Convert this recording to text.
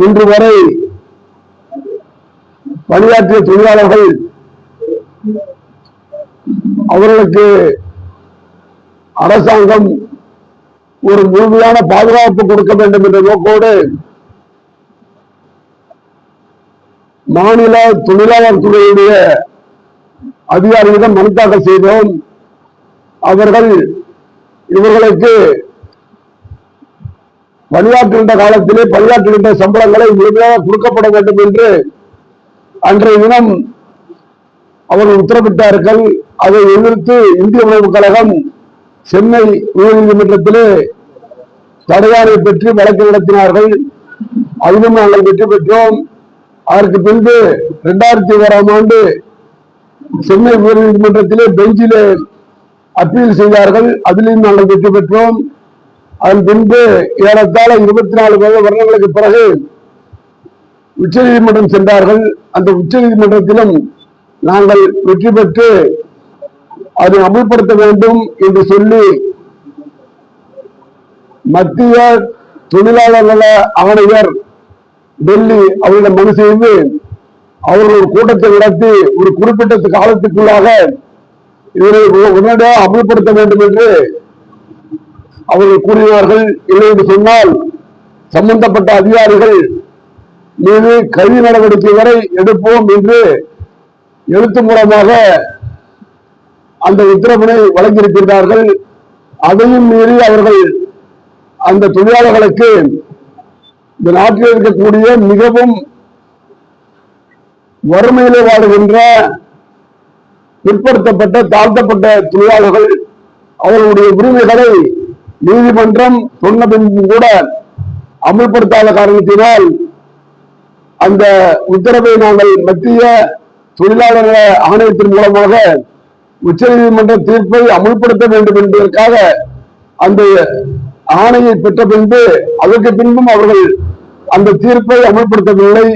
இன்று வரை பணியாற்றிய தொழிலாளர்கள் அவர்களுக்கு அரசாங்கம் ஒரு முழுமையான பாதுகாப்பு கொடுக்க வேண்டும் என்ற நோக்கோடு மாநில தொழிலாளர் துறையுடைய அதிகாரிகளிடம் மனு தாக்கல் செய்தோம். அவர்கள் இவர்களுக்கு பணியாற்றுகின்ற காலத்திலே பணியாற்றுகின்ற சம்பளங்களை முழுமையாக கொடுக்கப்பட வேண்டும் என்று அன்றைய தினம் அவர்கள் உத்தரவிட்டார்கள். அதை எதிர்த்து இந்திய உணவுக் கழகம் சென்னை உயர்நீதிமன்றத்திலே தடையாணை பெற்று வழக்கு நடத்தினார்கள். அதிலும் நாங்கள் வெற்றி பெற்றோம். அதற்கு பின்பு 2001ஆம் ஆண்டு சென்னை உயர்நீதிமன்றத்திலே பெஞ்சிலே அப்பீல் செய்தார்கள். அதிலும் நாங்கள் வெற்றி பெற்றோம். அதன் பின்பு ஏறத்தாழ 24 வருடங்களுக்கு பிறகு உச்ச நீதிமன்றம் சென்றார்கள். அந்த உச்ச நீதிமன்றத்திலும் நாங்கள் வெற்றி பெற்று அதை அமல்படுத்த வேண்டும் என்று சொல்லி மத்திய தொழிலாளர் நல ஆணையர் டெல்லி அவர்களிடம் மனு செய்து அவர்கள் ஒரு கூட்டத்தை நடத்தி ஒரு குறிப்பிட்ட காலத்துக்குள்ளாக இதனை உடனடியாக அமல்படுத்த வேண்டும் என்று அவர்கள் கூறினார்கள். இல்லை என்று சொன்னால் சம்பந்தப்பட்ட அதிகாரிகள் மீது கைது நடவடிக்கை வரை எடுப்போம் என்று எழுத்து மூலமாக அந்த உத்தரவினை வழங்கியிருக்கிறார்கள். அதையும் மீறி அவர்கள் அந்த தொழிலாளர்களுக்கு இந்த நாட்டில் இருக்கக்கூடிய மிகவும் வறுமையிலே வாழுகின்ற பிற்படுத்தப்பட்ட தாழ்த்தப்பட்ட தொழிலாளர்கள் அவர்களுடைய உரிமைகளை நீதிமன்றம் சொன்ன பின்பும் கூட அமல்படுத்தாத காரணத்தினால் அந்த உத்தரவை நாங்கள் மத்திய தொழிலாளர் ஆணையத்தின் மூலமாக உச்ச நீதிமன்ற தீர்ப்பை அமல்படுத்த வேண்டும் என்பதற்காக அந்த ஆணையை பெற்ற பின்பு அதற்கு பின்பும் அவர்கள் அந்த தீர்ப்பை அமல்படுத்தவில்லை.